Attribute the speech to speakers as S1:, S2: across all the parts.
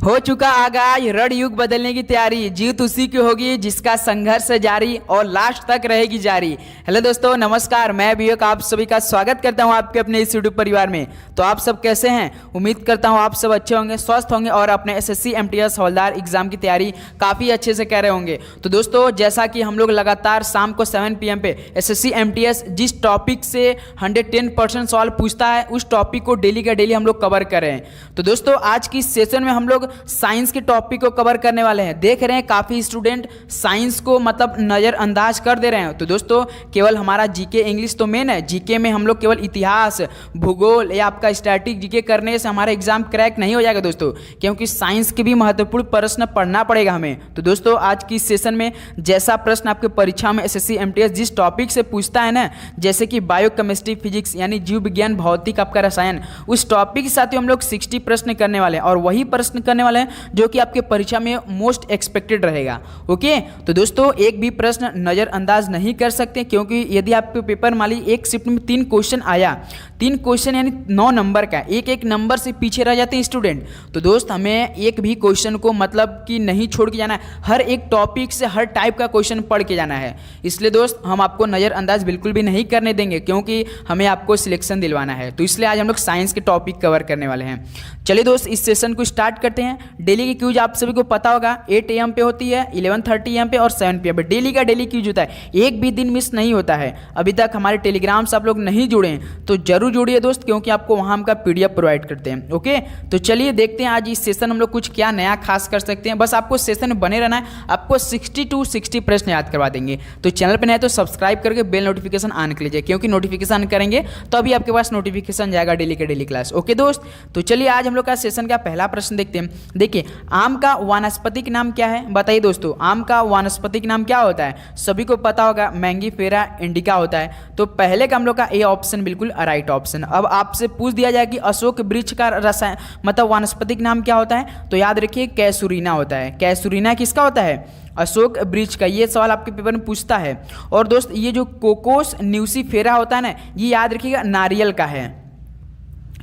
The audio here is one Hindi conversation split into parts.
S1: हो चुका आगाज रण युग बदलने की तैयारी। जीत उसी की होगी जिसका संघर्ष जारी और लास्ट तक रहेगी जारी। हेलो दोस्तों, नमस्कार। मैं विवेक आप सभी का स्वागत करता हूं आपके अपने इस यूट्यूब परिवार में। तो आप सब कैसे हैं? उम्मीद करता हूं आप सब अच्छे होंगे, स्वस्थ होंगे और अपने एसएससी एमटीएस हवलदार एग्जाम की तैयारी काफ़ी अच्छे से कर रहे होंगे। तो दोस्तों, जैसा कि हम लोग लगातार शाम को 7 PM पे एसएससी एमटीएस जिस टॉपिक से 110% सवाल पूछता है उस टॉपिक को डेली का डेली हम लोग कवर कर रहे हैं। तो दोस्तों, आज की सेशन में हम लोग साइंस के टॉपिक को कवर करने वाले हैं। देख रहे हैं काफ़ी स्टूडेंट साइंस को मतलब नज़रअंदाज कर दे रहे हैं। तो दोस्तों, केवल हमारा जीके इंग्लिश तो मेन है, जीके में हम लोग केवल इतिहास, भूगोल या आपका स्टैटिक जीके करने से हमारा एग्जाम क्रैक नहीं हो जाएगा दोस्तों, क्योंकि साइंस के भी महत्वपूर्ण प्रश्न पढ़ना पड़ेगा हमें। तो दोस्तों, आज की सेशन में जैसा प्रश्न आपके परीक्षा में एसएससी एमटीएस जिस टॉपिक से पूछता है ना, जैसे कि बायोकेमिस्ट्री, फिजिक्स यानी जीव विज्ञान, भौतिक, आपका रसायन, उस टॉपिक के साथ ही हम लोग 60 प्रश्न करने वाले हैं और वही प्रश्न करने वाले हैं जो कि आपके परीक्षा में मोस्ट एक्सपेक्टेड रहेगा। ओके, तो दोस्तों, एक भी प्रश्न नज़रअंदाज नहीं कर सकते, क्योंकि यदि आपके पेपर मान ली एक शिफ्ट में 3 क्वेश्चन आया, 3 क्वेश्चन यानी 9 नंबर का, एक एक नंबर से पीछे रह जाते हैं स्टूडेंट। तो दोस्त, हमें एक भी क्वेश्चन को मतलब कि नहीं छोड़ के जाना है, हर एक टॉपिक से हर टाइप का क्वेश्चन पढ़ के जाना है। इसलिए दोस्त, हम आपको नज़रअंदाज बिल्कुल भी नहीं करने देंगे, क्योंकि हमें आपको सिलेक्शन दिलवाना है। तो इसलिए आज हम लोग साइंस के टॉपिक कवर करने वाले हैं। चलिए दोस्त, इस सेशन को स्टार्ट करते हैं। डेली की क्यूज आप सभी को पता होगा 8 AM पे होती है, 11:30 AM पे और 7 PM पे डेली का डेली क्यूज होता है। एक भी दिन मिस नहीं होता है। अभी तक हमारे टेलीग्राम से आप लोग नहीं जुड़े हैं तो जरूर जुड़िए दोस्त, क्योंकि आपको वहाँ हम का PDF प्रोवाइड करते हैं। ओके, तो चलिए देखते हैं आज इस सेशन हम लोग कुछ क्या नया खास कर सकते हैं। बस आपको सेशन में बने रहना है, आपको 60 to 60 प्रश्न याद करवा देंगे। तो चैनल पर नए तो सब्सक्राइब करके बेल नोटिफिकेशन ऑन कर लीजिए, क्योंकि नोटिफिकेशन करेंगे तो अभी आपके पास नोटिफिकेशन जाएगा डेली का डेली क्लास। ओके दोस्त, तो चलिए आज हम लोग का सेशन का पहला प्रश्न देखते हैं। देखिए, आम का वानस्पतिक नाम क्या है? बताइए दोस्तों, आम का वानस्पतिक नाम क्या होता है? सभी को पता होगा, मैंगीफेरा इंडिका होता है। तो पहले का हम लोग का ए ऑप्शन बिल्कुल राइट ऑप्शन। अब आपसे पूछ दिया जाए कि अशोक वृक्ष का रसायन मतलब वानस्पतिक नाम क्या होता है, तो याद रखिए कैसुरीना होता है। कैसुरीना किसका होता है? अशोक वृक्ष का। ये सवाल आपके पेपर में पूछता है। और दोस्त, ये जो कोकोस न्यूसीफेरा होता है ना, ये याद रखिएगा नारियल का है।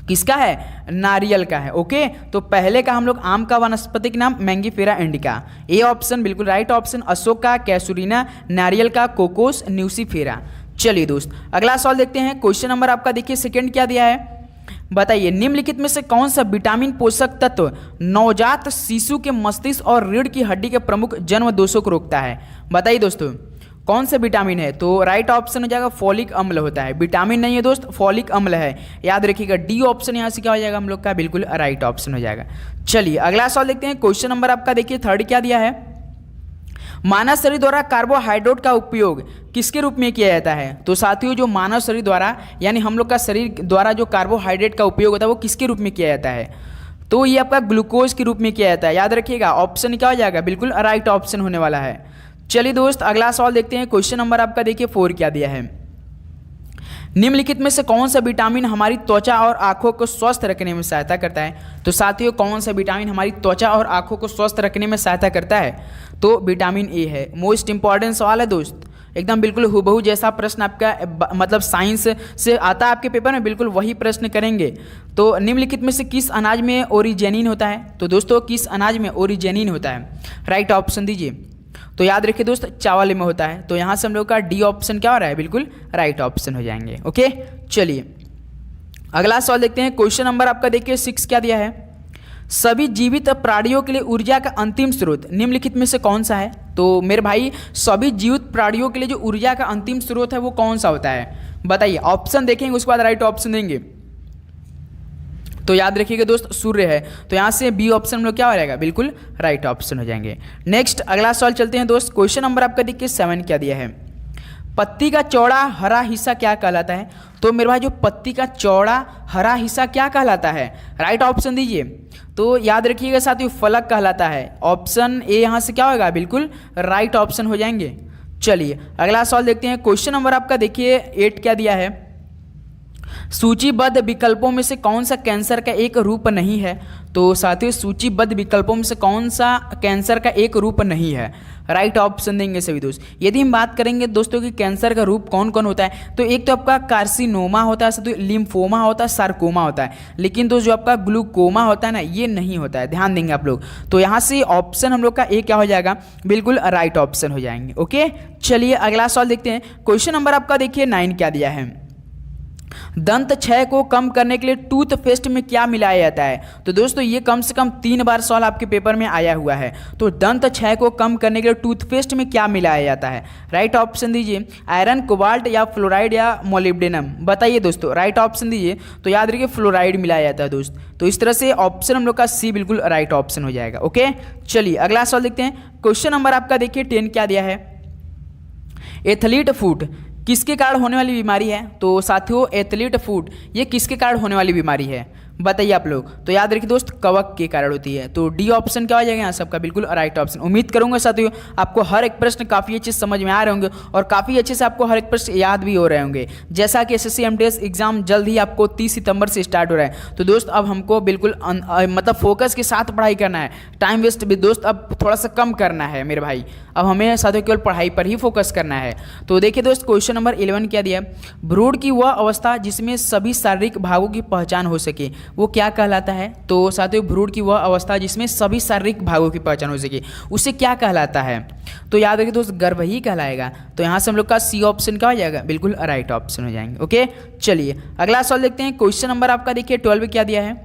S1: किसका है? नारियल का है। ओके, तो पहले का हम लोग आम का वानस्पतिक नाम मैंगीफेरा इंडिका। ए ऑप्शन बिल्कुल राइट ऑप्शन। अशोक का कैसुरीना, नारियल का कोकोस न्यूसीफेरा। चलिए दोस्त, अगला सवाल देखते हैं। क्वेश्चन नंबर आपका देखिए सेकंड क्या दिया है, बताइए निम्नलिखित में से कौन सा विटामिन पोषक तत्व नवजात शिशु के मस्तिष्क और रीढ़ की हड्डी के प्रमुख जन्म दोषों को रोकता है? बताइए दोस्तों, कौन सा विटामिन है? तो राइट ऑप्शन हो जाएगा फॉलिक अम्ल होता है। विटामिन नहीं है दोस्त, फॉलिक अम्ल है। याद रखिएगा डी ऑप्शन यहाँ से क्या हो जाएगा हम लोग का? बिल्कुल राइट ऑप्शन हो जाएगा। चलिए अगला सवाल देखते हैं। क्वेश्चन नंबर आपका देखिए थर्ड क्या दिया है, मानव शरीर द्वारा कार्बोहाइड्रेट का उपयोग किसके रूप में किया जाता है? तो साथियों, जो मानव शरीर द्वारा यानी हम लोग का शरीर द्वारा जो कार्बोहाइड्रेट का उपयोग होता है वो किसके रूप में किया जाता है? तो ये आपका ग्लूकोज के रूप में किया जाता है। याद रखिएगा ऑप्शन क्या हो जाएगा? बिल्कुल राइट ऑप्शन होने वाला है। चलिए दोस्त, अगला सवाल देखते हैं। क्वेश्चन नंबर आपका देखिए 4 क्या दिया है, निम्नलिखित में से कौन सा विटामिन हमारी त्वचा और आंखों को स्वस्थ रखने में सहायता करता है? तो साथियों, कौन सा विटामिन हमारी त्वचा और आंखों को स्वस्थ रखने में सहायता करता है? तो विटामिन ए है। मोस्ट इंपॉर्टेंट सवाल है दोस्त, एकदम बिल्कुल हुबहू जैसा प्रश्न आपका मतलब साइंस से आता है आपके पेपर में, बिल्कुल वही प्रश्न करेंगे। तो निम्नलिखित में से किस अनाज में ओरिजेनिन होता है? तो दोस्तों, किस अनाज में ओरिजेनिन होता है? राइट ऑप्शन दीजिए। तो याद रखिए दोस्त, चावल में होता है। तो यहाँ से हम लोग का डी ऑप्शन क्या हो रहा है? बिल्कुल राइट ऑप्शन हो जाएंगे। ओके, चलिए अगला सवाल देखते हैं। क्वेश्चन नंबर आपका देखिए 6 क्या दिया है, सभी जीवित प्राणियों के लिए ऊर्जा का अंतिम स्रोत निम्नलिखित में से कौन सा है? तो मेरे भाई, सभी जीवित प्राणियों के लिए जो ऊर्जा का अंतिम स्रोत है वो कौन सा होता है? बताइए, ऑप्शन देखेंगे उसके बाद राइट ऑप्शन देंगे। तो याद रखिएगा दोस्त, सूर्य है। तो यहाँ से बी ऑप्शन में क्या हो जाएगा? बिल्कुल राइट ऑप्शन हो जाएंगे। नेक्स्ट अगला सवाल चलते हैं दोस्त। क्वेश्चन नंबर आपका देखिए 7 क्या दिया है, पत्ती का चौड़ा हरा हिस्सा क्या कहलाता है? तो मेरे भाई, जो पत्ती का चौड़ा हरा हिस्सा क्या कहलाता है? राइट ऑप्शन दीजिए। तो याद रखिएगा साथियों, फलक कहलाता है। ऑप्शन ए यहाँ से क्या होगा? बिल्कुल राइट ऑप्शन हो जाएंगे। चलिए अगला सवाल देखते हैं। क्वेश्चन नंबर आपका देखिए 8 क्या दिया है, सूचीबद्ध विकल्पों में से कौन सा कैंसर का एक रूप नहीं है? तो साथियों, सूचीबद्ध विकल्पों में से कौन सा कैंसर का एक रूप नहीं है? राइट ऑप्शन देंगे सभी दोस्त। यदि हम बात करेंगे दोस्तों कि कैंसर का रूप कौन कौन होता है, तो एक तो आपका कार्सिनोमा होता है, साथ ही लिम्फोमा होता है, सार्कोमा होता है, लेकिन दोस्त जो आपका ग्लूकोमा होता है ना, ये नहीं होता है, ध्यान देंगे आप लोग। तो यहाँ से ऑप्शन हम लोग का ए क्या हो जाएगा, बिल्कुल राइट ऑप्शन हो जाएंगे। ओके, चलिए अगला सवाल देखते हैं। क्वेश्चन नंबर आपका देखिए 9 क्या दिया है, दंत क्षय को कम करने के लिए टूथपेस्ट में क्या मिलाया जाता है। तो दोस्तों ये कम से कम 3 बार सवाल आपके पेपर में आया हुआ है। तो दंत क्षय को कम करने के लिए टूथपेस्ट में क्या मिलाया जाता है, राइट ऑप्शन दीजिए, आयरन, कोबाल्ट या फ्लोराइड या मोलिब्डेनम, बताइए दोस्तों, राइट ऑप्शन दीजिए। तो याद रखिए फ्लोराइड मिलाया जाता है दोस्त। तो इस तरह से ऑप्शन हम लोग का सी बिल्कुल राइट ऑप्शन हो जाएगा। ओके, चलिए अगला सवाल देखते हैं। क्वेश्चन नंबर आपका देखिए 10 क्या दिया है, एथलीट फुट किसके कारण होने वाली बीमारी है। तो साथियों एथलीट फुट ये किसके कारण होने वाली बीमारी है, बताइए आप लोग। तो याद रखिए दोस्त कवक के कारण होती है। तो डी ऑप्शन क्या हो जाएगा यहाँ सबका बिल्कुल राइट ऑप्शन। उम्मीद करूंगा साथियों आपको हर एक प्रश्न काफ़ी अच्छे से समझ में आ रहे होंगे और काफ़ी अच्छे से आपको हर एक प्रश्न याद भी हो रहे होंगे। जैसा कि एसएससी एमटीएस एग्जाम जल्द ही आपको 30 सितंबर से स्टार्ट हो रहा है। तो दोस्त अब हमको बिल्कुल मतलब फोकस के साथ पढ़ाई करना है, टाइम वेस्ट भी दोस्त अब थोड़ा सा कम करना है मेरे भाई। अब हमें साथियों केवल पढ़ाई पर ही फोकस करना है। तो देखिए दोस्त क्वेश्चन नंबर 11 क्या दिया, भ्रूण की वह अवस्था जिसमें सभी शारीरिक भागों की पहचान हो सके वो क्या कहलाता है। तो साथियों भ्रूण की वह अवस्था जिसमें सभी शारीरिक भागों की पहचान हो सके उसे क्या कहलाता है। तो याद रखिए दोस्त गर्भ ही कहलाएगा। तो यहाँ से हम लोग का सी ऑप्शन क्या हो जाएगा, बिल्कुल राइट ऑप्शन हो जाएंगे। ओके, चलिए अगला सवाल देखते हैं। क्वेश्चन नंबर आपका देखिए 12 क्या दिया है,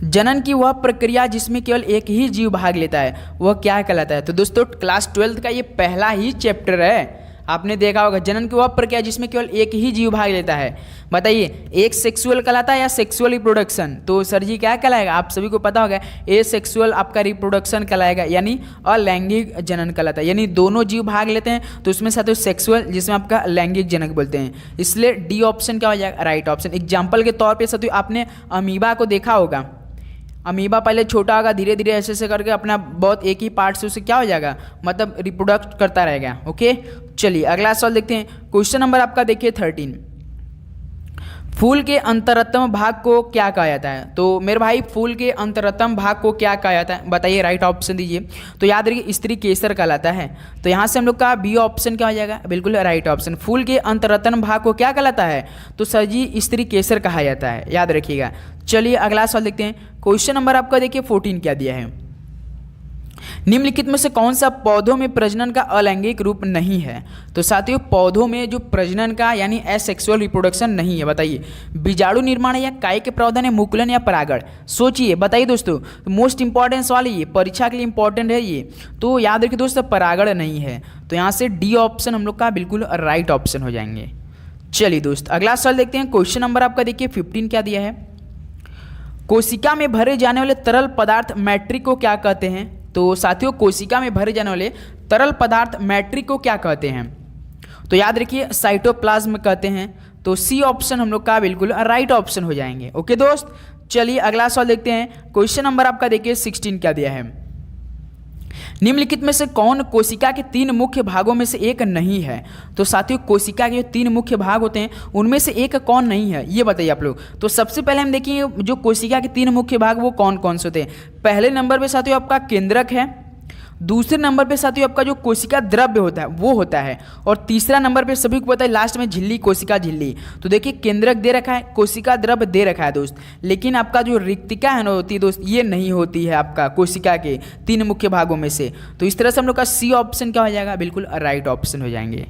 S1: जनन की वह प्रक्रिया जिसमें केवल एक ही जीव भाग लेता है वह क्या कहलाता है। तो दोस्तों क्लास 12 का ये पहला ही चैप्टर है, आपने देखा होगा जनन की वह प्रक्रिया जिसमें केवल एक ही जीव भाग लेता है। बताइए एक सेक्सुअल कहलाता है या सेक्सुअल रिप्रोडक्शन। तो सर जी क्या कहलाएगा, आप सभी को पता होगा ए सेक्सुअल आपका रिप्रोडक्शन कहलाएगा, यानी अलैंगिक जनन कहलाता है, यानी दोनों जीव भाग लेते हैं तो उसमें साथ सेक्सुअल जिसमें आपका लैंगिक जनक बोलते हैं। इसलिए डी ऑप्शन क्या हो जाएगा, राइट ऑप्शन। एग्जाम्पल के तौर पर साथियों आपने अमीबा को देखा होगा, अमीबा पहले छोटा होगा, धीरे धीरे ऐसे ऐसे करके अपना बहुत एक ही पार्ट से उसे क्या हो जाएगा, मतलब रिप्रोडक्ट करता रहेगा। ओके, चलिए अगला सवाल देखते हैं। क्वेश्चन नंबर आपका देखिए 13, फूल के अंतरतम भाग को क्या कहा जाता है। तो मेरे भाई फूल के अंतरतम भाग को क्या कहा जाता है, बताइए, राइट ऑप्शन दीजिए। तो याद रखिए स्त्री केसर कहलाता है। तो यहाँ से हम लोग का बी ऑप्शन क्या हो जाएगा, बिल्कुल राइट ऑप्शन। फूल के अंतरतम भाग को क्या कहलाता है, तो सर जी स्त्री केसर कहा जाता है, याद रखिएगा। चलिए अगला सवाल देखते हैं। क्वेश्चन नंबर आपका देखिए 14 क्या दिया है, निम्नलिखित में से कौन सा पौधों में प्रजनन का अलैंगिक रूप नहीं है। तो साथियों पौधों में जो प्रजनन का यानी एसेक्सुअल रिप्रोडक्शन नहीं है, बताइए बीजाणु निर्माण या कायिक प्रवर्धन है, मुकुलन या परागण, सोचिए बताइए दोस्तों। मोस्ट इंपॉर्टेंट सवाल है ये, परीक्षा के लिए इंपॉर्टेंट है ये। तो याद रखिए दोस्तों परागण नहीं है। तो यहाँ से डी ऑप्शन हम लोग का बिल्कुल राइट ऑप्शन हो जाएंगे। चलिए दोस्त अगला सवाल देखते हैं। क्वेश्चन नंबर आपका देखिए 15 क्या दिया है, कोशिका में भरे जाने वाले तरल पदार्थ मैट्रिक को क्या कहते हैं। तो साथियों कोशिका में भरे जाने वाले तरल पदार्थ मैट्रिक को क्या कहते हैं। तो याद रखिए साइटोप्लाज्म कहते हैं। तो सी ऑप्शन हम लोग का बिल्कुल राइट ऑप्शन हो जाएंगे। ओके दोस्त, चलिए अगला सवाल देखते हैं। क्वेश्चन नंबर आपका देखिए 16 क्या दिया है, निम्नलिखित में से कौन कोशिका के 3 मुख्य भागों में से एक नहीं है। तो साथियों कोशिका के जो 3 मुख्य भाग होते हैं उनमें से एक कौन नहीं है, ये बताइए आप लोग। तो सबसे पहले हम देखेंगे जो कोशिका के 3 मुख्य भाग वो कौन कौन से होते हैं। पहले नंबर पे साथियों आपका केंद्रक है, दूसरे नंबर पे साथियों आपका जो कोशिका द्रव्य होता है वो होता है, और तीसरा नंबर पे सभी को पता है लास्ट में झिल्ली, कोशिका झिल्ली। तो देखिए केंद्रक दे रखा है, कोशिका द्रव्य दे रखा है दोस्त, लेकिन आपका जो रिक्तिका है ना होती है दोस्त, ये नहीं होती है आपका कोशिका के 3 मुख्य भागों में से। तो इस तरह से हम लोग का सी ऑप्शन क्या हो जाएगा, बिल्कुल राइट ऑप्शन हो जाएंगे।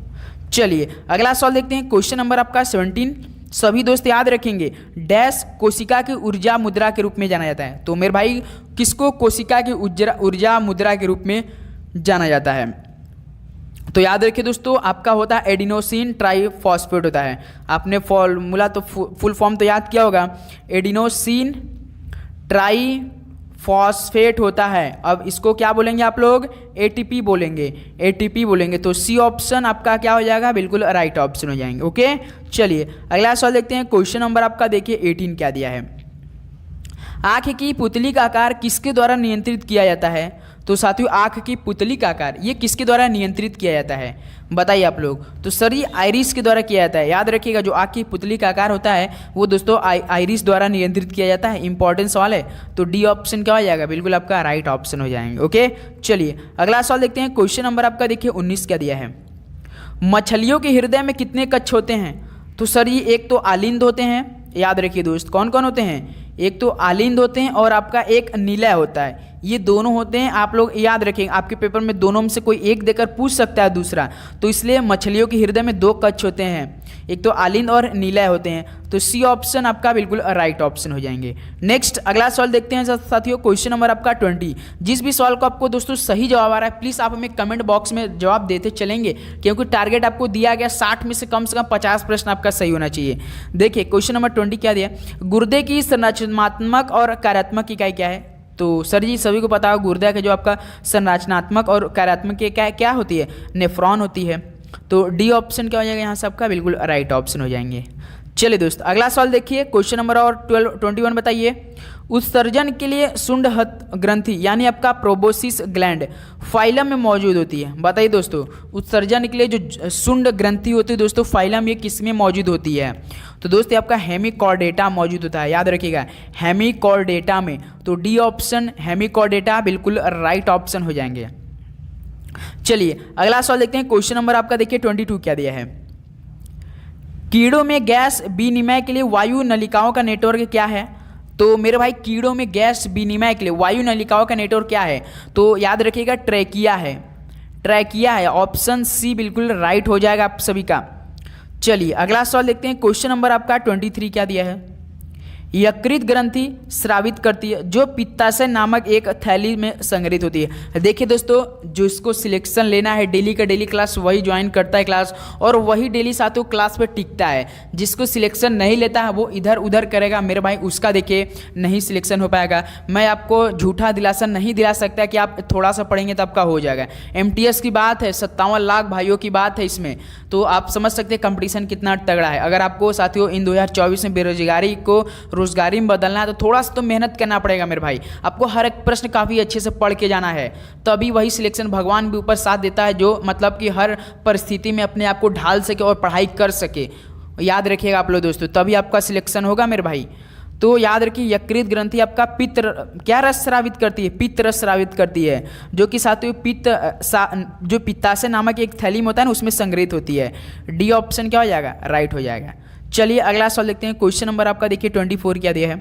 S1: चलिए अगला सवाल देखते हैं। क्वेश्चन नंबर आपका 17, सभी दोस्त याद रखेंगे, डैश कोशिका की ऊर्जा मुद्रा के रूप में जाना जाता है। तो मेरे भाई किसको कोशिका की ऊर्जा मुद्रा के रूप में जाना जाता है। तो याद रखिए दोस्तों आपका होता है एडिनोसिन ट्राइफॉस्फेट होता है। आपने फॉर्मूला तो फुल फॉर्म तो याद किया होगा, एडिनोसिन ट्राइफॉस्फेट होता है। अब इसको क्या बोलेंगे आप लोग, एटीपी बोलेंगे, एटीपी बोलेंगे। तो सी ऑप्शन आपका क्या हो जाएगा, बिल्कुल राइट ऑप्शन हो जाएंगे। ओके, चलिए अगला सवाल देखते हैं। क्वेश्चन नंबर आपका देखिए 18 क्या दिया है, आँख की पुतली का आकार किसके द्वारा नियंत्रित किया जाता है? तो साथियों आँख की पुतली का आकार ये किसके द्वारा नियंत्रित किया जाता है, बताइए आप लोग। तो सर ये आइरिस के द्वारा किया जाता है। याद रखिएगा जो आँख की पुतली का आकार होता है वो दोस्तों आइरिस द्वारा नियंत्रित किया जाता है। इंपॉर्टेंट सवाल है, तो डी ऑप्शन क्या हो जाएगा, बिल्कुल आपका राइट ऑप्शन हो जाएंगे। ओके चलिए अगला सवाल देखते हैं। क्वेश्चन नंबर आपका देखिए 19 क्या दिया है। मछलियों के हृदय में कितने कक्ष होते हैं? तो सर ये एक तो आलिंद होते हैं, याद रखिए दोस्त कौन कौन होते हैं, एक तो आलिंद होते हैं और आपका एक निलय होता है। ये दोनों होते हैं, आप लोग याद रखेंगे आपके पेपर में दोनों में से कोई एक देकर पूछ सकता है दूसरा। तो इसलिए मछलियों के हृदय में 2 कक्ष होते हैं, एक तो आलिंद और निलय होते हैं। तो सी ऑप्शन आपका बिल्कुल राइट ऑप्शन हो जाएंगे। नेक्स्ट अगला सवाल देखते हैं साथियों। क्वेश्चन नंबर आपका 20। जिस भी सवाल को आपको दोस्तों सही जवाब आ रहा है प्लीज़ आप हमें कमेंट बॉक्स में जवाब देते चलेंगे, क्योंकि टारगेट आपको दिया गया 60 में से कम 50 प्रश्न आपका सही होना चाहिए। देखिए क्वेश्चन नंबर 20 क्या दिया, गुर्दे की संरचनात्मक और कार्यात्मक इकाई क्या है? तो सर जी सभी को पता है गुर्दे का जो आपका संरचनात्मक और कार्यात्मक क्या होती है, नेफ्रॉन होती है। तो डी ऑप्शन क्या हो जाएगा यहाँ से आपका बिल्कुल राइट ऑप्शन हो जाएंगे। चलिए दोस्त अगला सवाल देखिए। क्वेश्चन नंबर और 21 बताइए। उत्सर्जन के लिए शुंडहत ग्रंथि यानी आपका प्रोबोसिस ग्लैंड फाइलम में मौजूद होती है। बताइए दोस्तों उत्सर्जन के लिए जो शुंड ग्रंथि होती है दोस्तों फाइलम ये किस में मौजूद होती है? तो दोस्तों आपका हेमिकॉर्डेटा मौजूद होता है, याद रखिएगा हेमिकॉर्डेटा में। तो डी ऑप्शन हेमिकॉर्डेटा बिल्कुल राइट ऑप्शन हो जाएंगे। चलिए अगला सवाल देखते हैं। क्वेश्चन नंबर आपका देखिए 22 क्या दिया है। कीड़ों में गैस विनिमय के लिए वायु नलिकाओं का नेटवर्क क्या है? तो मेरे भाई कीड़ों में गैस विनिमय के लिए वायु नलिकाओं का नेटवर्क क्या है? तो याद रखिएगा ट्रैकिया है, ट्रैकिया है। ऑप्शन सी बिल्कुल राइट हो जाएगा आप सभी का। चलिए अगला सवाल देखते हैं। क्वेश्चन नंबर आपका 23 क्या दिया है। यकृत ग्रंथि स्रावित करती है जो पित्ताशय नामक एक थैली में संग्रहित होती है। देखिए दोस्तों जो इसको सिलेक्शन लेना है डेली का डेली क्लास वही ज्वाइन करता है क्लास, और वही डेली साथियों क्लास पे टिकता है। जिसको सिलेक्शन नहीं लेता है वो इधर उधर करेगा मेरे भाई, उसका देखिए नहीं सिलेक्शन हो पाएगा। मैं आपको झूठा दिलासा नहीं दिला सकता कि आप थोड़ा सा पढ़ेंगे तो आपका हो जाएगा। MTS की बात है, 57 लाख भाइयों की बात है इसमें, तो आप समझ सकते हैं कंपटीशन कितना तगड़ा है। अगर आपको साथियों इन 2024 में बेरोजगारी को रोजगारी में बदलना है तो थोड़ा सा तो मेहनत करना पड़ेगा मेरे भाई। आपको हर एक प्रश्न काफ़ी अच्छे से पढ़ के जाना है, तभी वही सिलेक्शन भगवान भी ऊपर साथ देता है जो मतलब कि हर परिस्थिति में अपने आप को ढाल सके और पढ़ाई कर सके। याद रखिएगा आप लोग दोस्तों, तभी आपका सिलेक्शन होगा मेरे भाई। तो याद रखिए यकृत ग्रंथि आपका पित्त क्या रस स्रावित करती है, पित्त रस स्रावित करती है, जो कि साथियों जो पित्ताशय नामक एक थैली में होता है ना उसमें संग्रहित होती है। डी ऑप्शन क्या हो जाएगा, राइट हो जाएगा। चलिए अगला सवाल देखते हैं। क्वेश्चन नंबर आपका देखिए 24 क्या दिया है।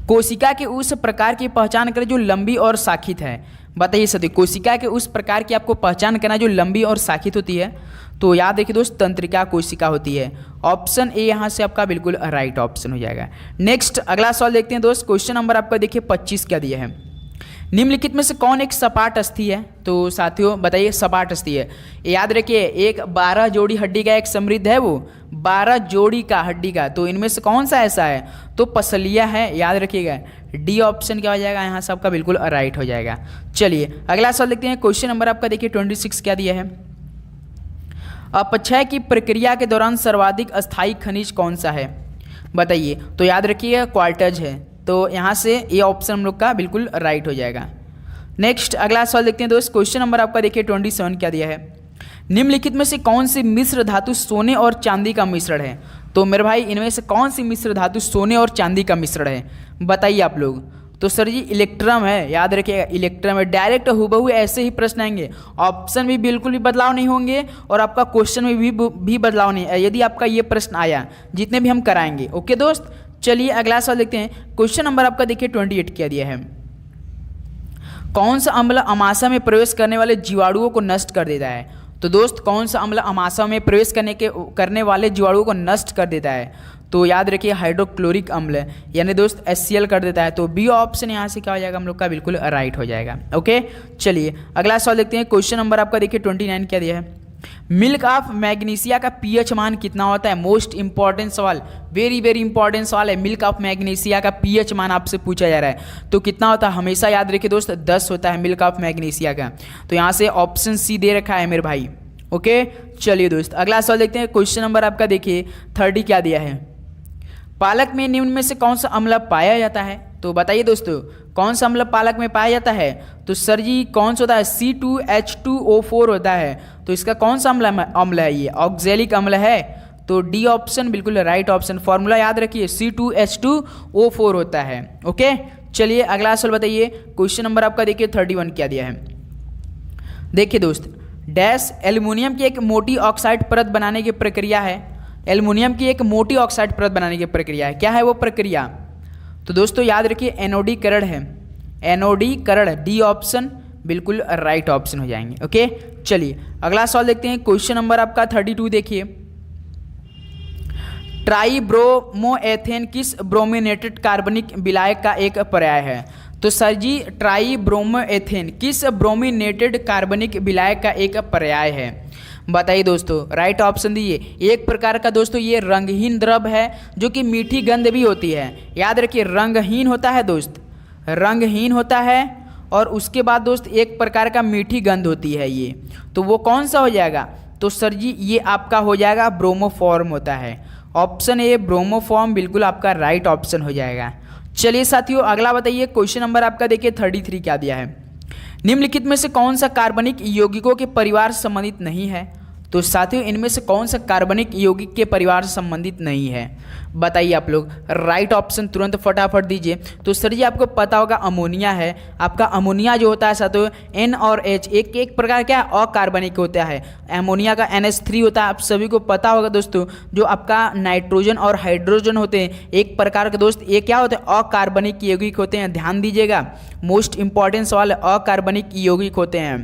S1: कोशिका के उस प्रकार की पहचान करें जो लंबी और शाखित है। बताइए सती कोशिका के उस प्रकार की आपको पहचान करना जो लंबी और शाखित होती है। तो याद रखिए दोस्त तंत्रिका कोशिका होती है। ऑप्शन ए यहाँ से आपका बिल्कुल राइट ऑप्शन हो जाएगा। नेक्स्ट अगला सवाल देखते हैं दोस्त। क्वेश्चन नंबर आपका देखिए 25 क्या दिया है। निम्नलिखित में से कौन एक सपाट अस्थि है? तो साथियों बताइए सपाट अस्थि है। याद रखिए एक 12 जोड़ी हड्डी का एक समृद्ध है, वो 12 जोड़ी का हड्डी का, तो इनमें से कौन सा ऐसा है? तो पसलिया है, याद रखिएगा। डी ऑप्शन क्या हो जाएगा यहाँ से आपका बिल्कुल राइट हो जाएगा। चलिए अगला सवाल देखते हैं। क्वेश्चन नंबर आपका देखिए 26 क्या दिया है। अपक्षय की प्रक्रिया के दौरान सर्वाधिक अस्थायी खनिज कौन सा है? बताइए। तो याद रखिएगा क्वार्टज है, तो यहाँ से ये ऑप्शन हम लोग का बिल्कुल राइट हो जाएगा। नेक्स्ट अगला सवाल देखते हैं दोस्त। क्वेश्चन नंबर आपका देखिए 27 क्या दिया है। निम्नलिखित में से कौन सी मिश्र धातु सोने और चांदी का मिश्रण है? तो मेरे भाई इनमें से कौन सी मिश्र धातु सोने और चांदी का मिश्रण है, बताइए आप लोग। तो सर जी इलेक्ट्रम है, याद रखिएगा इलेक्ट्रम है। डायरेक्ट हुबहू ऐसे ही प्रश्न आएंगे, ऑप्शन भी बिल्कुल भी बदलाव नहीं होंगे और आपका क्वेश्चन में भी बदलाव नहीं है यदि आपका ये प्रश्न आया, जितने भी हम कराएंगे। ओके दोस्त चलिए अगला सवाल देखते हैं। क्वेश्चन नंबर आपका देखिए 28 क्या दिया है। कौन सा अम्ल अमाशय में प्रवेश करने वाले जीवाणुओं को नष्ट कर देता है? तो दोस्त कौन सा अम्ल अमाशय में प्रवेश करने वाले जीवाणुओं को नष्ट कर देता है? तो याद रखिए हाइड्रोक्लोरिक अम्ल, यानी दोस्त HCl कर देता है। तो बी ऑप्शन यहाँ से क्या हो जाएगा हम लोग का बिल्कुल राइट हो जाएगा। ओके चलिए अगला सवाल देखते हैं। क्वेश्चन नंबर आपका देखिए 29 क्या दिया है। मिल्क ऑफ मैग्नीशिया का pH मान कितना होता है? मोस्ट इंपॉर्टेंट सवाल, वेरी वेरी इंपॉर्टेंट सवाल है। मिल्क ऑफ मैग्नीशिया का pH मान आपसे पूछा जा रहा है, तो कितना होता है? हमेशा याद रखिए दोस्त 10 होता है मिल्क ऑफ मैग्नीशिया का। तो यहाँ से ऑप्शन सी दे रखा है मेरे भाई। ओके चलिए दोस्त अगला सवाल देखते हैं। क्वेश्चन नंबर आपका देखिए 30 क्या दिया है। पालक में निम्न में से कौन सा अम्ल पाया जाता है? तो बताइए दोस्तों, कौन सा अम्ल पालक में पाया जाता है? तो सर जी कौन सा होता है? C2H2O4 होता है। तो इसका कौन सा अम्ल है? ये ऑक्जेलिक अम्ल है। तो डी ऑप्शन बिल्कुल राइट ऑप्शन। फॉर्मूला याद रखिए, C2H2O4 होता है। ओके, चलिए अगला सवाल बताइए। क्वेश्चन नंबर आपका देखिए 31 क्या दिया है। देखिए दोस्त, डैश एल्युमिनियम की एक मोटी ऑक्साइड परत बनाने की प्रक्रिया है। एल्युमिनियम की एक मोटी ऑक्साइड परत बनाने की प्रक्रिया है। क्या है वो प्रक्रिया? तो दोस्तों याद रखिए एनोडीकरण है। एनोडीकरण, डी ऑप्शन बिल्कुल राइट ऑप्शन हो जाएंगे। ओके, चलिए अगला सवाल देखते हैं। क्वेश्चन नंबर आपका 32 देखिए। ट्राइब्रोमोएथेन किस ब्रोमिनेटेड कार्बनिक विलायक का एक पर्याय है? तो सर जी ट्राइब्रोमोएथेन किस ब्रोमिनेटेड कार्बनिक विलायक का एक पर्याय है? बताइए दोस्तों, राइट ऑप्शन दीजिए। एक प्रकार का दोस्तों ये रंगहीन द्रव है जो कि मीठी गंध भी होती है। याद रखिए रंगहीन होता है दोस्त, रंगहीन होता है और उसके बाद दोस्त एक प्रकार का मीठी गंध होती है ये। तो वो कौन सा हो जाएगा? तो सर जी ये आपका हो जाएगा ब्रोमोफॉर्म होता है। ऑप्शन ए ब्रोमोफॉर्म बिल्कुल आपका राइट ऑप्शन हो जाएगा। चलिए साथियों अगला बताइए। क्वेश्चन नंबर आपका देखिए 33 क्या दिया है। निम्नलिखित में से कौन सा कार्बनिक यौगिकों के परिवार से संबंधित नहीं है? तो साथियों इनमें से कौन सा कार्बनिक यौगिक के परिवार से संबंधित नहीं है? बताइए आप लोग, राइट ऑप्शन तुरंत फटाफट दीजिए। तो सर जी आपको पता होगा अमोनिया है। आपका अमोनिया जो होता है साथियों N और H एक प्रकार क्या अकार्बनिक होता है। अमोनिया का NH3 होता है, आप सभी को पता होगा दोस्तों। जो आपका नाइट्रोजन और हाइड्रोजन होते हैं एक प्रकार के दोस्त, ये क्या होते हैं? अकार्बनिक यौगिक होते हैं। ध्यान दीजिएगा, मोस्ट इंपॉर्टेंट सवाल, अकार्बनिक यौगिक होते हैं।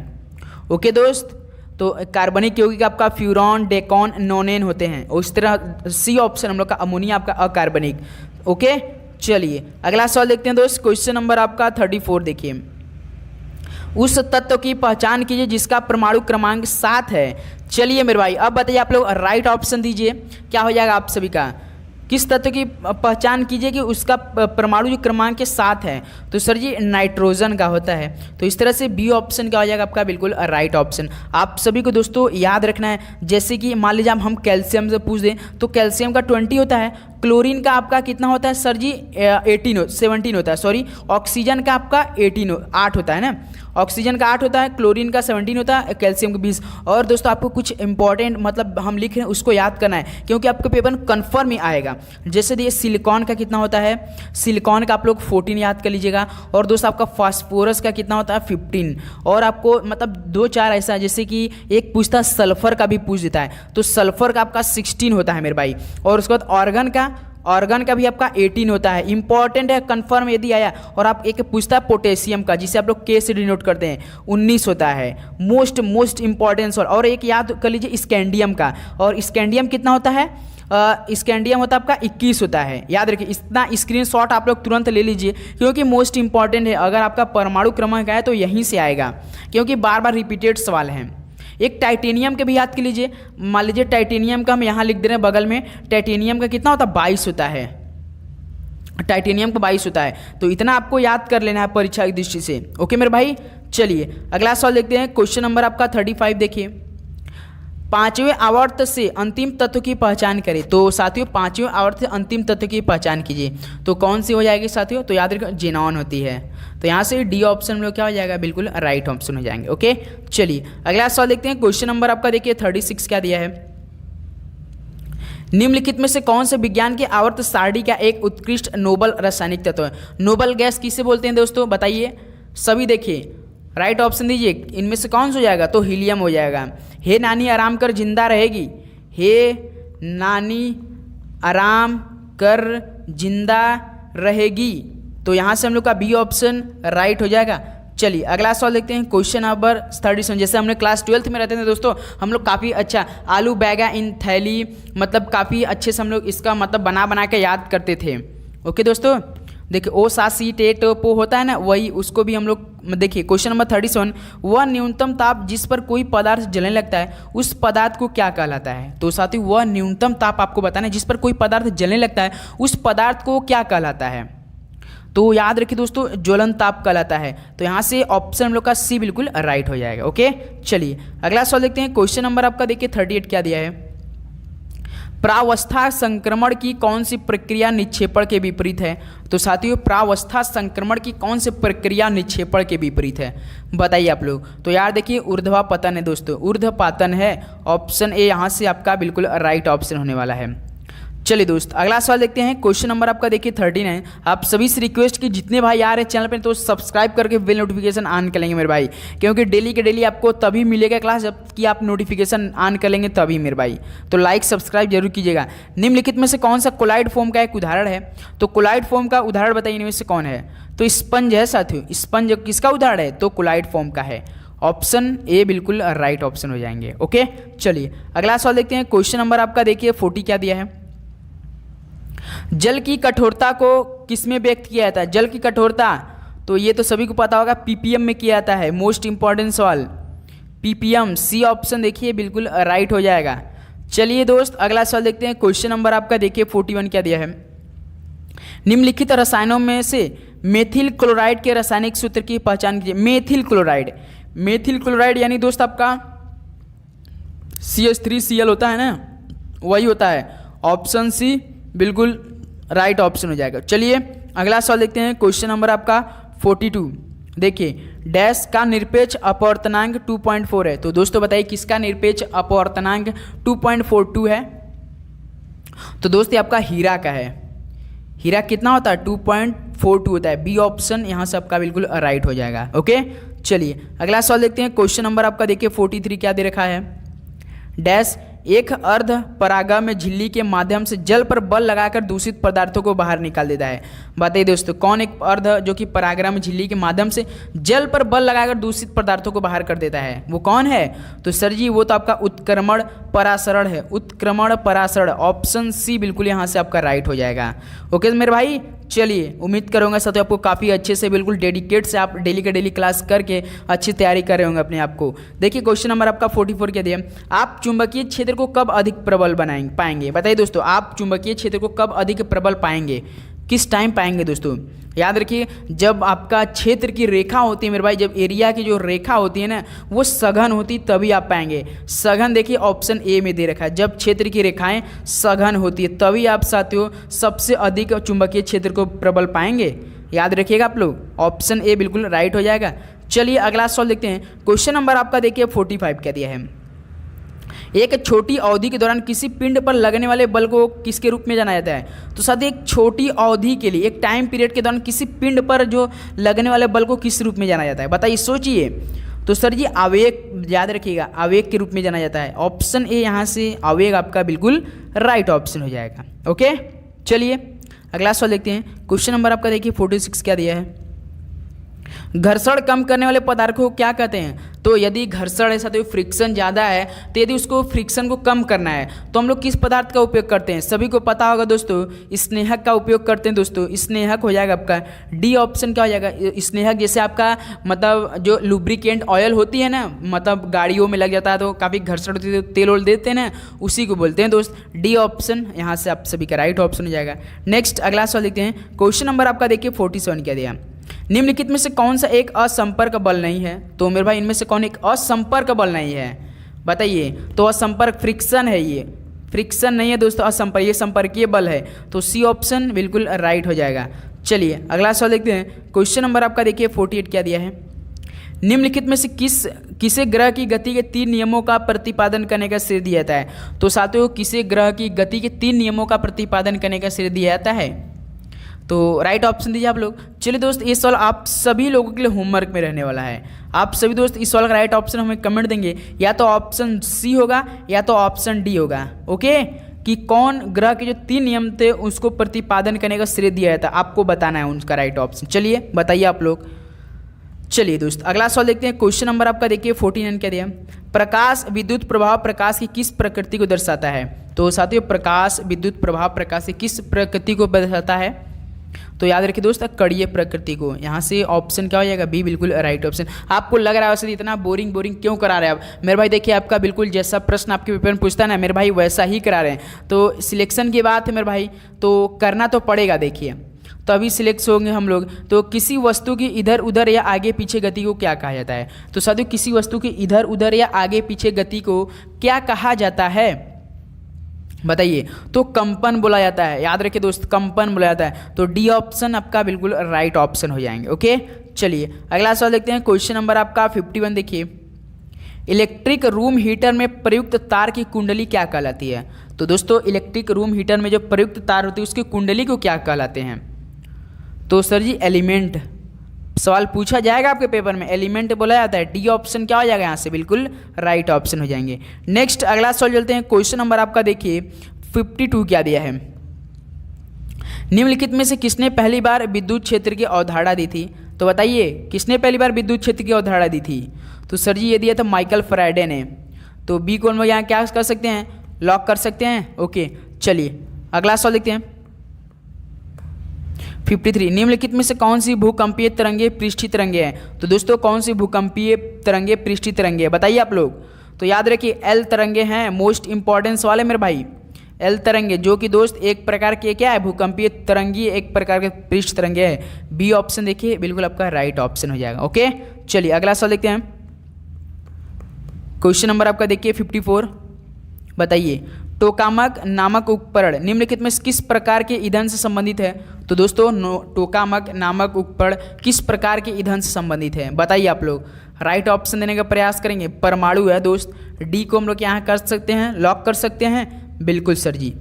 S1: ओके दोस्त, तो कार्बनिक यौगिक आपका फ्यूरॉन, डेकॉन, नोनेन होते हैं। उस तरह सी ऑप्शन हम लोग का अमोनिया आपका अकार्बनिक। ओके, चलिए अगला सवाल देखते हैं दोस्त। क्वेश्चन नंबर आपका 34 देखिए। उस तत्व की पहचान कीजिए जिसका परमाणु क्रमांक 7 है। चलिए मेरे भाई अब बताइए आप लोग, राइट ऑप्शन दीजिए। क्या हो जाएगा आप सभी का? किस तत्व की पहचान कीजिए कि उसका परमाणु जो क्रमांक के 7 है? तो सर जी नाइट्रोजन का होता है। तो इस तरह से बी ऑप्शन क्या हो जाएगा आपका? बिल्कुल राइट ऑप्शन। आप सभी को दोस्तों याद रखना है, जैसे कि मान लीजिए हम कैल्शियम से पूछ दें तो कैल्शियम का 20 होता है। क्लोरीन का आपका कितना होता है सर जी? 17 होता है, सॉरी। ऑक्सीजन का आपका 8 होता है ना। ऑक्सीजन का 8 होता है, क्लोरीन का 17 होता है, कैल्शियम का 20। और दोस्तों आपको कुछ इंपॉर्टेंट मतलब हम लिख रहे हैं उसको याद करना है क्योंकि आपके पेपर में कन्फर्म ही आएगा। जैसे ये सिलिकॉन का कितना होता है? सिलिकॉन का आप लोग 14 याद कर लीजिएगा। और दोस्तों आपका फास्फोरस का कितना होता है? 15। और आपको मतलब 2-4 ऐसा है, जैसे कि एक पूछता है सल्फर का भी पूछ देता है, तो सल्फर का आपका 16 होता है मेरे भाई। और उसके बाद ऑर्गन का भी आपका 18 होता है। इंपॉर्टेंट है, कंफर्म यदि आया। और आप एक पूछता है पोटेशियम का, जिसे आप लोग के से डिनोट करते हैं, 19 होता है। मोस्ट इंपॉर्टेंट सवाल। और एक याद कर लीजिए स्कैंडियम का, और स्कैंडियम कितना होता है? स्कैंडियम होता है आपका 21 होता है। याद रखिए, इतना स्क्रीनशॉट आप लोग तुरंत ले लीजिए क्योंकि मोस्ट इंपॉर्टेंट है। अगर आपका परमाणु क्रमांक आए तो यहीं से आएगा क्योंकि बार बार रिपीटेड सवाल हैं। एक टाइटेनियम के भी याद कर लीजिए। मान लीजिए टाइटेनियम का हम यहाँ लिख दे रहे हैं बगल में। टाइटेनियम का कितना होता है? 22 होता है। टाइटेनियम का 22 होता है। तो इतना आपको याद कर लेना है परीक्षा की दृष्टि से। ओके मेरे भाई, चलिए अगला सवाल देखते हैं। क्वेश्चन नंबर आपका 35 देखिए। 5वें आवर्त से अंतिम तत्व की पहचान करें। तो साथियों 5वें आवर्त से अंतिम तत्व की पहचान कीजिए। तो कौन सी हो जाएगी साथियों? तो याद रखिए जेनॉन होती है। तो यहाँ से डी ऑप्शन में क्या हो जाएगा? बिल्कुल राइट ऑप्शन हो जाएंगे। ओके, चलिए अगला सवाल देखते हैं। क्वेश्चन नंबर आपका देखिए 36 क्या दिया है। निम्नलिखित में से कौन से विज्ञान के आवर्त सारणी का एक उत्कृष्ट नोबल रासायनिक तत्व है? नोबल गैस किसे बोलते हैं दोस्तों? बताइए सभी, देखिए राइट ऑप्शन दीजिए। इनमें से कौन सा हो जाएगा? तो हीलियम हो जाएगा। हे नानी आराम कर जिंदा रहेगी। हे नानी आराम कर जिंदा रहेगी। तो यहाँ से हम लोग का बी ऑप्शन राइट हो जाएगा। चलिए अगला सवाल देखते हैं। Question number 37। जैसे हमने क्लास 12th में रहते थे दोस्तों, हम लोग काफ़ी अच्छा आलू बैगा इन थैली, मतलब काफ़ी अच्छे से हम लोग इसका मतलब बना के याद करते थे। ओके दोस्तों, देखिए ओ सा सी टे टो पो होता है ना, वही उसको भी हम लोग देखिए। Question number 37। वह न्यूनतम ताप जिस पर कोई पदार्थ जलने लगता है उस पदार्थ को क्या कहलाता है? तो साथियों वह न्यूनतम ताप आपको बताना है जिस पर कोई पदार्थ जलने लगता है उस पदार्थ को क्या कहलाता है? तो याद रखिए दोस्तों ज्वलन ताप कहलाता है। तो यहाँ से ऑप्शन हम लोग का सी बिल्कुल राइट हो जाएगा। ओके, चलिए अगला सवाल देखते हैं। क्वेश्चन नंबर आपका देखिए 38 क्या दिया है। प्रावस्था संक्रमण की कौन सी प्रक्रिया निक्षेपण के विपरीत है? तो साथियों प्रावस्था संक्रमण की कौन सी प्रक्रिया निक्षेपण के विपरीत है, बताइए आप लोग। तो यार देखिए ऊर्ध्वापतन है दोस्तों, ऊर्ध्वपातन है। ऑप्शन ए यहाँ से आपका बिल्कुल राइट ऑप्शन होने वाला है। चलिए दोस्त अगला सवाल देखते हैं। क्वेश्चन नंबर आपका देखिए 13 आप सभी से रिक्वेस्ट कि जितने भाई आ रहे हैं चैनल पे तो सब्सक्राइब करके बेल नोटिफिकेशन ऑन कर लेंगे मेरे भाई, क्योंकि डेली के डेली आपको तभी मिलेगा क्लास जब कि आप नोटिफिकेशन ऑन कर लेंगे तभी मेरे भाई। तो लाइक सब्सक्राइब जरूर कीजिएगा। निम्नलिखित में से कौन सा कोलाइड फॉर्म का एक उदाहरण है? तो कोलाइड फॉर्म का उदाहरण बताइए इनमें से कौन है? तो स्पंज है साथियों। स्पंज किसका उदाहरण है? तो कोलाइड फॉर्म का है। ऑप्शन ए बिल्कुल राइट ऑप्शन हो जाएंगे। ओके चलिए अगला सवाल देखते हैं। क्वेश्चन नंबर आपका देखिए 40 क्या दिया है? जल की कठोरता को किसमें व्यक्त किया जाता है? जल की कठोरता तो ये तो सभी को पता होगा, पीपीएम में किया जाता है। मोस्ट इंपॉर्टेंट सवाल पीपीएम, सी ऑप्शन देखिए बिल्कुल राइट हो जाएगा। चलिए दोस्त अगला सवाल देखते हैं। क्वेश्चन नंबर आपका देखिए 41 क्या दिया है? निम्नलिखित रसायनों में से मेथिल क्लोराइड के रासायनिक सूत्र की पहचान कीजिए। मेथिल क्लोराइड, मेथिल क्लोराइड यानी दोस्त आपका CH3Cl होता है ना, वही होता है। ऑप्शन सी बिल्कुल राइट ऑप्शन हो जाएगा। चलिए अगला सवाल देखते हैं। क्वेश्चन नंबर आपका 42 देखिए डैश का निरपेक्ष अपवर्तनांक 2.4 है। तो दोस्तों बताइए किसका निरपेक्ष अपवर्तनांक 2.42 है? तो दोस्त ये आपका हीरा का है। हीरा कितना होता है? 2.42 होता है। बी ऑप्शन यहाँ से आपका बिल्कुल राइट हो जाएगा। ओके चलिए अगला सवाल देखते हैं। क्वेश्चन नंबर आपका देखिए 43 क्या दे रखा है? डैश एक अर्ध परागा में झिल्ली के माध्यम से जल पर बल लगाकर दूषित पदार्थों को बाहर निकाल देता है। बताइए दोस्तों कौन एक अर्ध जो कि परागरा में झिल्ली के माध्यम से जल पर बल लगाकर दूषित पदार्थों को बाहर कर देता है, वो कौन है? तो सर जी वो तो आपका उत्क्रमण परासरण है। उत्क्रमण परासरण ऑप्शन सी बिल्कुल यहाँ से आपका राइट हो जाएगा। ओके मेरे भाई चलिए उम्मीद करूँगा साथियों आपको काफ़ी अच्छे से बिल्कुल डेडिकेट से आप डेली का डेली क्लास करके अच्छी तैयारी कर रहे होंगे अपने आप को। देखिए क्वेश्चन नंबर आपका 44 क्या दिया? आप चुंबकीय क्षेत्र को कब अधिक प्रबल पाएंगे? बताइए दोस्तों आप चुंबकीय क्षेत्र को कब अधिक प्रबल पाएंगे, किस टाइम पाएंगे? दोस्तों याद रखिए जब आपका क्षेत्र की रेखा होती है मेरे भाई, जब एरिया की जो रेखा होती है ना वो सघन होती तभी आप पाएंगे। सघन देखिए ऑप्शन ए में दे रखा है, जब क्षेत्र की रेखाएं सघन होती है तभी आप साथियों सबसे अधिक चुंबकीय क्षेत्र को प्रबल पाएंगे। याद रखिएगा आप लोग, ऑप्शन ए बिल्कुल राइट हो जाएगा। चलिए अगला सवाल देखते हैं। क्वेश्चन नंबर आपका देखिए 45 क्या दिया है? एक छोटी अवधि के दौरान किसी पिंड पर लगने वाले बल को किसके रूप में जाना जाता है? तो साथ एक छोटी अवधि के लिए एक टाइम पीरियड के दौरान किसी पिंड पर जो लगने वाले बल को किस रूप में जाना जाता है? बताइए सोचिए। तो सर जी आवेग, याद रखिएगा आवेग के रूप में जाना जाता है। ऑप्शन ए यहाँ से आवेग आपका बिल्कुल राइट ऑप्शन हो जाएगा। ओके चलिए अगला सवाल देखते हैं। क्वेश्चन नंबर आपका देखिए 46 क्या दिया है? घर्षण कम करने वाले पदार्थों को क्या कहते हैं? तो यदि घर्षण है साथियों फ्रिक्शन ज़्यादा है तो यदि उसको फ्रिक्शन को कम करना है तो हम लोग किस पदार्थ का उपयोग करते हैं? सभी को पता होगा दोस्तों स्नेहक का उपयोग करते हैं। दोस्तों स्नेहक हो जाएगा आपका डी ऑप्शन क्या हो जाएगा? स्नेहक जैसे आपका मतलब जो लुब्रिकेंट ऑयल होती है ना, मतलब गाड़ियों में लग जाता है तो काफ़ी घर्षण होती है तो तेल ओल देते हैं ना, उसी को बोलते हैं दोस्त। डी ऑप्शन यहाँ से आप सभी का राइट ऑप्शन हो जाएगा। नेक्स्ट अगला सवाल देखते हैं। क्वेश्चन नंबर आपका देखिए 47 क्या दिया? निम्नलिखित में से कौन सा एक असंपर्क बल नहीं है? तो मेरे भाई इनमें से कौन एक असंपर्क बल नहीं है? बताइए। तो असंपर्क फ्रिक्शन है, ये फ्रिक्शन नहीं है दोस्तों, असंपर्क ये संपर्कीय बल है। तो सी ऑप्शन बिल्कुल राइट हो जाएगा। चलिए अगला सवाल देखते हैं। क्वेश्चन नंबर आपका देखिए 48 क्या दिया है? निम्नलिखित में से किसे ग्रह की गति के 3 नियमों का प्रतिपादन करने का श्रेय दिया जाता है? तो साथियों किसे ग्रह की गति के 3 नियमों का प्रतिपादन करने का श्रेय दिया जाता है? तो राइट ऑप्शन दीजिए आप लोग। चलिए दोस्त ये सवाल आप सभी लोगों के लिए होमवर्क में रहने वाला है। आप सभी दोस्त इस सवाल का राइट ऑप्शन हमें कमेंट देंगे, या तो ऑप्शन सी होगा या तो ऑप्शन डी होगा। ओके कि कौन ग्रह के जो 3 नियम थे उसको प्रतिपादन करने का श्रेय दिया जाता है, आपको बताना है उनका राइट ऑप्शन। चलिए बताइए आप लोग। चलिए दोस्त अगला सवाल देखते हैं। क्वेश्चन नंबर आपका देखिए 49 क्या दिया? प्रकाश विद्युत प्रभाव प्रकाश की किस प्रकृति को दर्शाता है? तो साथियों प्रकाश विद्युत प्रभाव प्रकाश की किस प्रकृति को दर्शाता है? तो याद रखिए दोस्त कड़ीय प्रकृति को। यहाँ से ऑप्शन क्या हो जाएगा? बी बिल्कुल राइट ऑप्शन। आपको लग रहा है वैसे इतना बोरिंग क्यों करा रहे हैं आप? मेरे भाई देखिए आपका बिल्कुल जैसा प्रश्न आपके पेपर में पूछता है ना मेरे भाई वैसा ही करा रहे हैं। तो सिलेक्शन की बात है मेरे भाई, तो करना तो पड़ेगा। देखिए तो अभी सिलेक्ट होंगे हम लोग। तो किसी वस्तु की इधर उधर या आगे पीछे गति को क्या कहा जाता है? तो साथियों किसी वस्तु की इधर उधर या आगे पीछे गति को क्या कहा जाता है? बताइए, तो कंपन बोला जाता है, याद रखिए दोस्त, कंपन बोला जाता है। तो डी ऑप्शन आपका बिल्कुल राइट ऑप्शन हो जाएंगे। ओके, चलिए अगला सवाल देखते हैं। क्वेश्चन नंबर आपका 51 देखिए, इलेक्ट्रिक रूम हीटर में प्रयुक्त तार की कुंडली क्या कहलाती है? तो दोस्तों इलेक्ट्रिक रूम हीटर में जो प्रयुक्त तार होती है उसकी कुंडली को क्या कहलाते हैं? तो सर जी एलिमेंट, सवाल पूछा जाएगा आपके पेपर में, एलिमेंट बोला जाता है। डी ऑप्शन क्या हो जाएगा यहाँ से, बिल्कुल राइट ऑप्शन हो जाएंगे। नेक्स्ट अगला सवाल चलते हैं। क्वेश्चन नंबर आपका देखिए 52 क्या दिया है, निम्नलिखित में से किसने पहली बार विद्युत क्षेत्र की अवधारणा दी थी? तो बताइए किसने पहली बार विद्युत क्षेत्र की अवधारणा दी थी? तो सर जी ये दिया था माइकल फैराडे ने। तो बी कौन में यहाँ क्या कर सकते हैं, लॉक कर सकते हैं। ओके, चलिए अगला सवाल देखते हैं। 53, निम्नलिखित में से कौन सी भूकंपीय तरंगे पृष्ठीय तरंगे हैं? तो दोस्तों कौन सी भूकंपीय तरंगे पृष्ठीय तरंगे हैं, बताइए आप लोग। तो याद रखिए एल तरंगे हैं, मोस्ट इंपॉर्टेंस वाले मेरे भाई, एल तरंगे, जो कि दोस्त एक प्रकार के क्या है, भूकंपीय तरंगी, एक प्रकार के पृष्ठ तरंगे है। बी ऑप्शन देखिए बिल्कुल आपका राइट ऑप्शन हो जाएगा। ओके, चलिए अगला सवाल देखते हैं। क्वेश्चन नंबर आपका देखिए 54, बताइए टोकामक नामक उपकरण निम्नलिखित में किस प्रकार के ईंधन से संबंधित है? तो दोस्तों टोकामक नामक उपकरण किस प्रकार के ईंधन से संबंधित है, बताइए आप लोग। राइट ऑप्शन देने का प्रयास करेंगे, परमाणु है दोस्त। डी को हम लोग यहाँ कर सकते हैं, लॉक कर सकते हैं, बिल्कुल सर जी।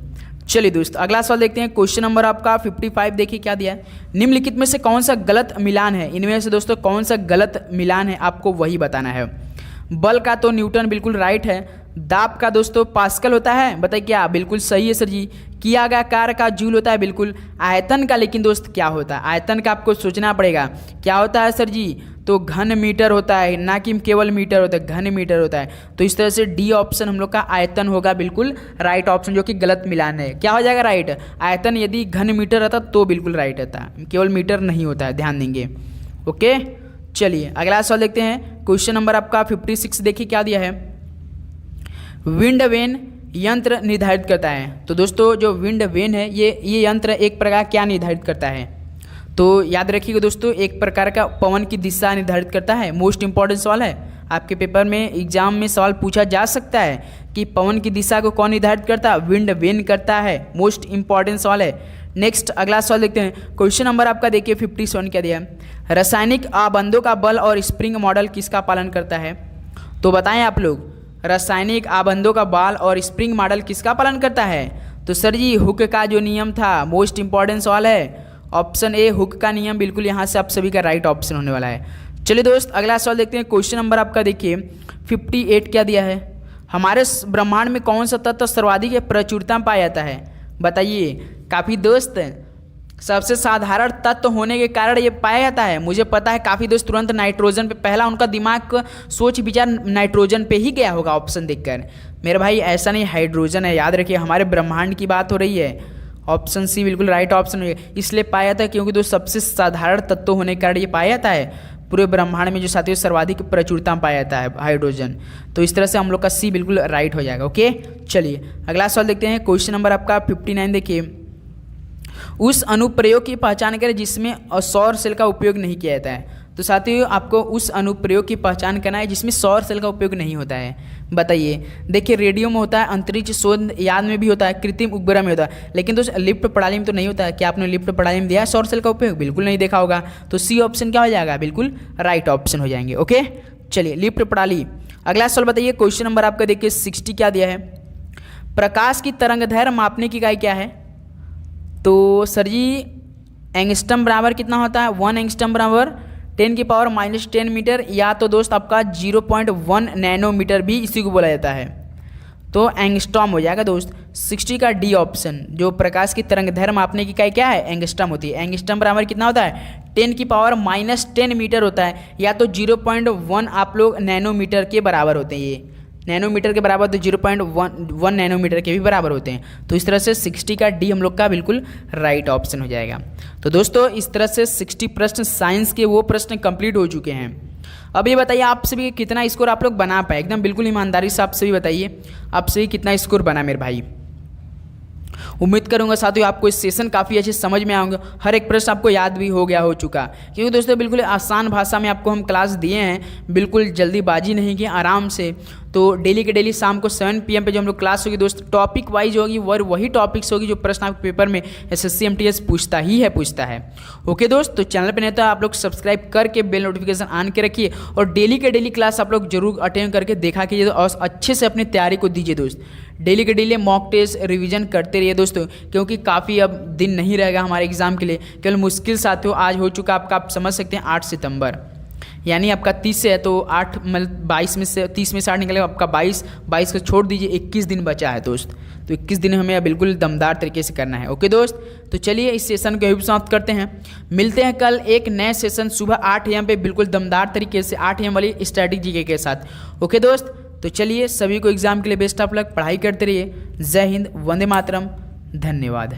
S1: चलिए दोस्त अगला सवाल देखते हैं। क्वेश्चन नंबर आपका 55 देखिए क्या दिया है, निम्नलिखित में से कौन सा गलत मिलान है? इनमें से दोस्तों कौन सा गलत मिलान है आपको वही बताना है। बल का तो न्यूटन बिल्कुल राइट है, दाब का दोस्तों पास्कल होता है, बताइए क्या, बिल्कुल सही है सर जी। किया गया कार्य का जूल होता है, बिल्कुल। आयतन का लेकिन दोस्त क्या होता है, आयतन का आपको सोचना पड़ेगा, क्या होता है सर जी? तो घन मीटर होता है, ना कि केवल मीटर होता है, घन मीटर होता है। तो इस तरह से डी ऑप्शन हम लोग का आयतन होगा बिल्कुल राइट ऑप्शन, जो कि गलत मिलान है। क्या हो जाएगा राइट, आयतन यदि घन मीटर रहता तो बिल्कुल राइट रहता, केवल मीटर नहीं होता है, ध्यान देंगे। ओके, चलिए अगला सवाल देखते हैं। क्वेश्चन नंबर आपका 56 देखिए क्या दिया है, विंड वेन यंत्र निर्धारित करता है। तो दोस्तों जो विंड वेन है ये यंत्र एक प्रकार क्या निर्धारित करता है? तो याद रखिएगा दोस्तों, एक प्रकार का पवन की दिशा निर्धारित करता है। मोस्ट इंपॉर्टेंट सवाल है, आपके पेपर में एग्जाम में सवाल पूछा जा सकता है कि पवन की दिशा को कौन निर्धारित करता है? विंड वेन करता है, मोस्ट इंपॉर्टेंट सवाल है। नेक्स्ट अगला सवाल देखते हैं। क्वेश्चन नंबर आपका देखिए 57 क्या दिया है, रासायनिक आबंधों का बल और स्प्रिंग मॉडल किसका पालन करता है? तो बताएं आप लोग, रासायनिक आबंधों का बल और स्प्रिंग मॉडल किसका पालन करता है? तो सर जी हुक का जो नियम था, मोस्ट इंपॉर्टेंट सवाल है, ऑप्शन ए हुक का नियम, बिल्कुल यहाँ से आप सभी का राइट ऑप्शन होने वाला है। चलिए दोस्त अगला सवाल देखते हैं। क्वेश्चन नंबर आपका देखिए 58 क्या दिया है, हमारे ब्रह्मांड में कौन सा तत्व सर्वाधिक प्रचुरता में पाया जाता है? बताइए, काफ़ी दोस्त सबसे साधारण तत्व होने के कारण ये पाया जाता है। मुझे पता है काफ़ी दोस्त तुरंत नाइट्रोजन पे, पहला उनका दिमाग सोच विचार नाइट्रोजन पे ही गया होगा ऑप्शन देखकर। मेरे भाई ऐसा नहीं, हाइड्रोजन है, याद रखिए हमारे ब्रह्मांड की बात हो रही है। ऑप्शन सी बिल्कुल राइट ऑप्शन है, इसलिए पाया जाता है क्योंकि दोस्त सबसे साधारण तत्व होने के कारण ये पाया जाता है पूरे ब्रह्मांड में, जो साथियों सर्वाधिक प्रचुरता पाया जाता है हाइड्रोजन। तो इस तरह से हम लोग का सी बिल्कुल राइट हो जाएगा। ओके, चलिए अगला सवाल देखते हैं। क्वेश्चन नंबर आपका 59 देखिए, उस अनुप्रयोग की पहचान करें जिसमें सौर सेल का उपयोग नहीं किया जाता है। तो साथियों आपको उस अनुप्रयोग की पहचान करना है जिसमें सौर सेल का उपयोग नहीं होता है। बताइए, देखिए रेडियो में होता है, अंतरिक्ष शोध यान में भी होता है, कृत्रिम उपग्रह में होता है, लेकिन दोस्त लिफ्ट प्रणाली में तो नहीं होता है। क्या आपने लिफ्ट प्रणाली में दिया है सौर सेल का उपयोग? बिल्कुल नहीं देखा होगा। तो सी ऑप्शन क्या हो जाएगा, बिल्कुल राइट ऑप्शन हो जाएंगे। ओके, चलिए लिफ्ट प्रणाली। अगला सवाल बताइए। क्वेश्चन नंबर आपका देखिए 60 क्या दिया है, प्रकाश की तरंगदैर्घ्य मापने की इकाई क्या है? तो सर जी एंगस्ट्रम बराबर कितना होता है, 1 एंगस्ट्रम बराबर 10⁻⁻10 मीटर, या तो दोस्त आपका 0.1 नैनोमीटर भी इसी को बोला जाता है। तो एंगस्ट्रॉम हो जाएगा दोस्त। 60 का डी ऑप्शन, जो प्रकाश की तरंगदैर्घ्य मापने की इकाई क्या है, एंगस्ट्रॉम होती है। एंगस्ट्रॉम बराबर कितना होता है, 10⁻⁻10 मीटर होता है, या तो 0.1 आप लोग नैनोमीटर के बराबर होते हैं। ये नैनोमीटर के बराबर तो 0.1 नैनोमीटर के भी बराबर होते हैं। तो इस तरह से 60 का डी हम लोग का बिल्कुल राइट ऑप्शन हो जाएगा। तो दोस्तों इस तरह से 60 प्रश्न साइंस के वो प्रश्न कंप्लीट हो चुके हैं। अब ये बताइए आप सभी कितना स्कोर आप लोग बना पाए, एकदम बिल्कुल ईमानदारी से आप सभी बताइए, आप सभी कितना स्कोर बना मेरे भाई। उम्मीद करूंगा साथियों आपको इस सेशन काफ़ी अच्छे समझ में आएंगे, हर एक प्रश्न आपको याद भी हो गया हो चुका, क्योंकि दोस्तों बिल्कुल आसान भाषा में आपको हम क्लास दिए हैं, बिल्कुल जल्दीबाजी नहीं की, आराम से। तो डेली के डेली शाम को 7 PM पे जो हम लोग क्लास होगी दोस्त, टॉपिक वाइज होगी और वही टॉपिक्स होगी जो प्रश्न आपके पेपर में SSC MTS पूछता है। ओके दोस्त, तो चैनल पे नहीं तो आप लोग सब्सक्राइब करके बेल नोटिफिकेशन ऑन के रखिए और डेली के डेली क्लास आप लोग जरूर अटेंड करके देखा कीजिए और अच्छे से अपनी तैयारी को दीजिए दोस्त। डेली के डेली मॉक टेस्ट रिवीजन करते रहिए दोस्तों, क्योंकि काफ़ी अब दिन नहीं रहेगा हमारे एग्जाम के लिए। केवल मुश्किल साथियों आज हो चुका आपका, आप समझ सकते हैं 8 सितंबर, यानी आपका 30 से है तो 8 मतलब 22 में से 30 में से 8 निकलेगा आपका 22 को छोड़ दीजिए, 21 दिन बचा है दोस्त। तो 21 दिन हमें बिल्कुल दमदार तरीके से करना है। ओके दोस्त, तो चलिए इस सेशन को यहीं समाप्त करते हैं। मिलते हैं कल एक नए सेशन सुबह 8 AM पे बिल्कुल दमदार तरीके से 8 AM वाली स्ट्रैटेजी के साथ। ओके दोस्त, तो चलिए सभी को एग्जाम के लिए बेस्ट ऑफ लक, पढ़ाई करते रहिए। जय हिंद, वंदे मातरम, धन्यवाद।